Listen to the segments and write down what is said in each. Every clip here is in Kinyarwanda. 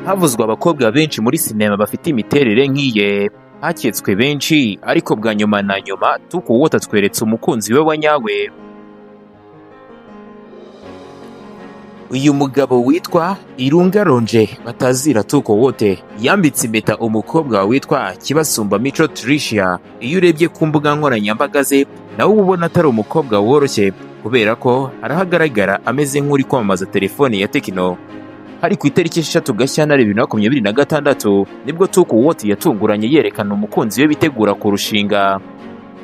Havuzwe abakobwa benshi muri sinema bafite imiterere nk'iye, haketswe benshi, ariko bwa nyuma na nyuma Tukuwote atweretse umukunzi we wa nyawe. Uyu mugabo witwa Irungaronje batazira Tukuwote yambitse impeta umukobwa witwa Kibasumba Mico Tricia. Iyo urebye ku mbuga nkoranyambaga ze nawe ubona atari umukobwa woroshye, kubera ko arahagaragara ameze nk'uri kwamamaza telefone ya Tekno. Hari ku itariki 6 Gashyantare 2026 nibwo Tukuwote yatunguranye yerekana umukunzi we bitegura kurushinga.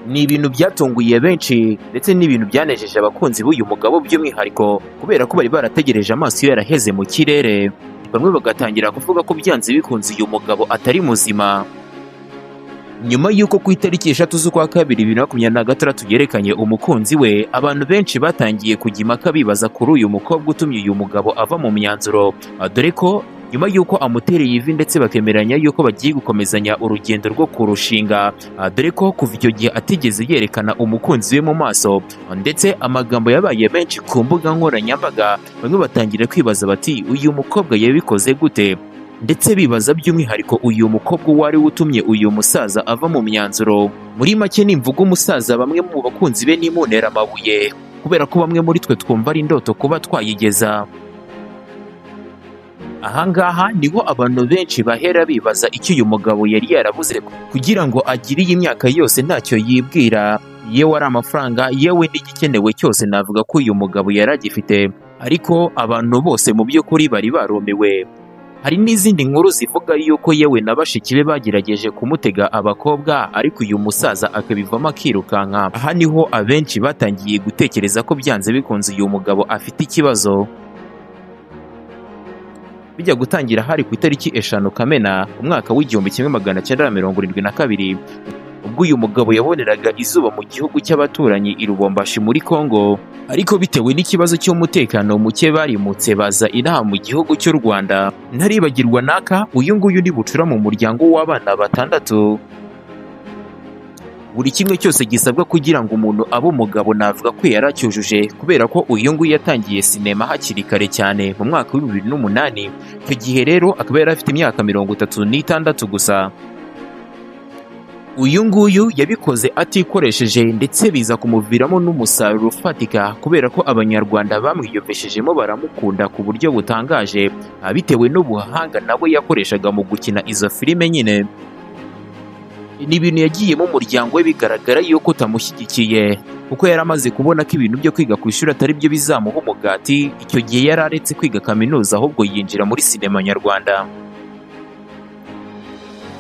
Ni ibintu byatunguye benshi ndetse n'ibintu byanejeje abakunzi b'uyu mugabo by'umwihariko, kubera ko bari barategereje amaso yaraheze mu kirere. Bamwe bagatangira kuvuga ko byanze bikunze uyu mugabo atari muzima. Nyuma y'uko ku itariki 3 z'ukwa kabiri 2026 yerekanye umukunzi we, abantu benshi batangiye kujya impaka bibaza kuri uyu mukobwa utumye uyu mugabo ava mu myanzuro, dore ko nyuma y'uko amutereye ivi ndetse bakemeranya y'uko bagiye gukomezanya urugendo rwo kurushinga, dore ko kuva icyo gihe atigeze yerekana umukunzi we mu maso, ndetse amagambo yabaye menshi ku mbuga nkoranyambaga. Bamwe batangira kwibaza bati uyu mukobwa yabikoze gute, ndetse bibaza by'umwihariko uyu mukobwa wari utumye uyu musaza ava mu myanzuro. Muri make nimvuga umusaza, bamwe mu bakunzi be nimunera amabuye, kubera ko bamwe muri twe twumva ari indoto kuba twayigeza. Ahangaha niho abantu benshi bahera bibaza icyo uyu mugabo yari yarabuze kugira ngo agire iyi myaka yose ntacyo yibwira, yewe ari amafaranga, yewe n'igikenewe cyose navuga ko uyu mugabo yari agifite, ariko abantu bose mu by'ukuri bari barumiwe. Hari n'izindi nkuru zivuga yuko yewe na bashiki be bagerageje kumutega abakobwa, ariko uyu musaza akabivamo akirukanka. Aha niho abenshi batangiye gutekereza ko byanze bikunze uyu mugabo afite ikibazo. Bijya gutangira hari ku itariki 5 Kamena umwaka w'1972, ubwo uyu mugabo yaboneraga izuba mu gihugu cy'abaturanyi i Lubumbashi muri Kongo, ariko bitewe n'ikibazo cy'umutekano muke barimutse baza inaha mu gihugu cy'u Rwanda. Ntaribagirwa naka uyu nguyu ni bucura mu muryango w'abana 6. Buri kimwe cyose gisabwa kugira ngo umuntu abe umugabo navuga ko yaracyujuje, kubera ko uyu nguyu yatangiye sinema hakiri kare cyane mu mwaka wa 2008. Icyo gihe rero akaba yari afite imyaka 36 gusa. Uyu nguyu yabikoze atikoresheje, ndetse biza kumuviramo n'umusaruro ufatika, kubera ko abanyarwanda bamwiyumvishijemo baramukunda ku buryo butangaje, bitewe n'ubuhanga nawe yakoreshaga mu gukina izo filime nyine. Ni ibintu yagiyemo umuryango we bigaragara yuko utamushyigikiye, kuko yari amaze kubona ko ibintu byo kwiga ku ishuri atari byo bizamuha umugati. Icyo gihe yari aretse kwiga kaminuza, ahubwo yinjira muri sinema nyarwanda.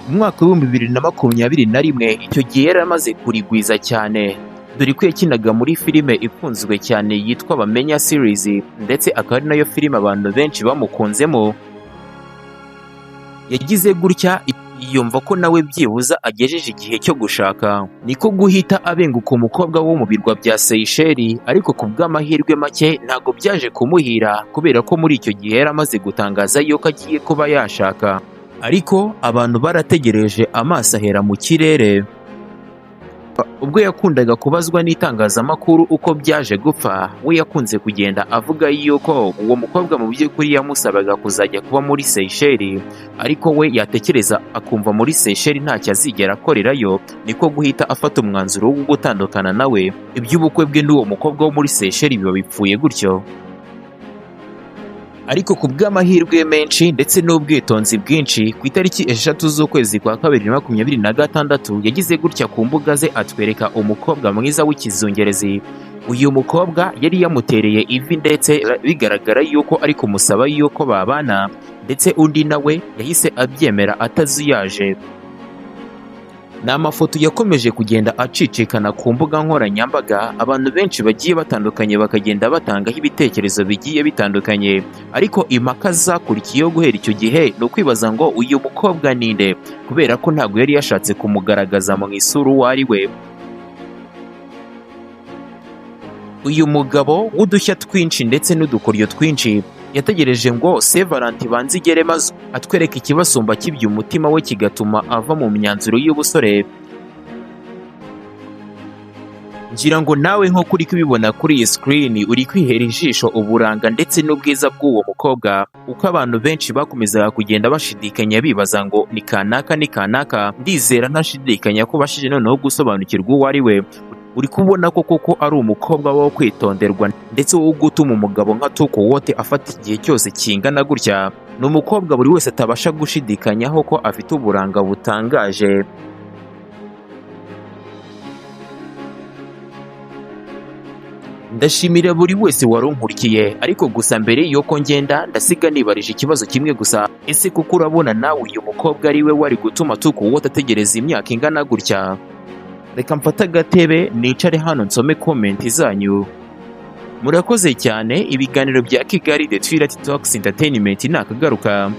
Mu mwaka wa 2021 icyo gihe yari amaze kurigwiza cyane, dore ko yakinaga muri filime ikunzwe cyane yitwa Bamenya series, ndetse akaba ari nayo filime abantu benshi bamukunzemo. Yagize gutya yumva ko nawe byibuza agejeje igihe cyo gushaka, niko guhita abenguka umukobwa wo mu birwa bya Seychelles, ariko ku bw'amahirwe make ntago byaje kumuhira, kubera ko muri icyo gihe yari amaze gutangaza yuko agiye kuba yashaka. Ariko abantu barategereje, amaso ahera mu kirere. Ubwo yakundaga kubazwa n'itangazamakuru uko byaje gupfa, we yakunze kugenda avuga yuko uwo mukobwa mu by'ukuri yamusabaga kuzajya kuba muri Seychelles, ariko we yatekereza akumva muri Seychelles ntacyo azigera akorerayo, niko guhita afata umwanzuro wo gutandukana nawe. Iby'ubukwe bwe n'uwo mukobwa wo muri Seychelles biba bipfuye gutyo. Ariko ku bw'amahirwe menshi ndetse n'ubwitonzi bwinshi, ku itariki 6 z'ukwezi kwa 2026 yagize gutya ku mbuga ze atwereka umukobwa mwiza w'ikizungerezi. Uyu mukobwa yari yamutereye ivi, ndetse bigaragara yuko ari kumusaba yuko babana, ndetse undi nawe yahise abyemera atazuyaje. Ni amafoto yakomeje kugenda acicikana ku mbuga nkoranyambaga, abantu benshi bagiye batandukanye bakagenda batangaho ibitekerezo bigiye bitandukanye, ariko impaka zakurikiyeho guhera icyo gihe ni ukwibaza ngo uyu mukobwa ninde, kubera ko ntabwo yari yashatse kumugaragaza mu isura uwo ari we. Uyu mugabo w'udushya twinshi ndetse n'udukoryo twinshi yategereje ngo Saint Valentin banze igere maze atwereka ikibasumba kibye umutima we kigatuma ava mu myanzuro y'ubusore. ngira ngo nawe nk'uko uri kubibona kuri iyi screen uri kwihera ijisho uburanga ndetse n'ubwiza bw'uwo mukobwa, uko abantu benshi bakomezaga kugenda bashidikanya bibaza ngo ni kanaka ni kanaka. Ndizera ntashidikanya ko bashije noneho gusobanukirwa uwo ari we. Uri kubona ko koko ari umukobwa wo kwitonderwa ndetse wo gutuma umugabo nka Tukuwote afata igihe cyose kingana gutya. Ni umukobwa buri wese atabasha gushidikanyaho ko afite uburanga butangaje. Ndashimira buri wese warunkurikiye, ariko gusa mbere yuko ngenda ndasiga nibarije ikibazo kimwe gusa. Ese kuko urabona nawe uyu mukobwa ari we wari gutuma Tukuwote ategereza imyaka ingana gutya? Reka mfate agatebe nicare hano nsome komenti zanyu. Murakoze cyane. Ibiganiro bya Kigali The Twilight Talks Entertainment nakagaruka.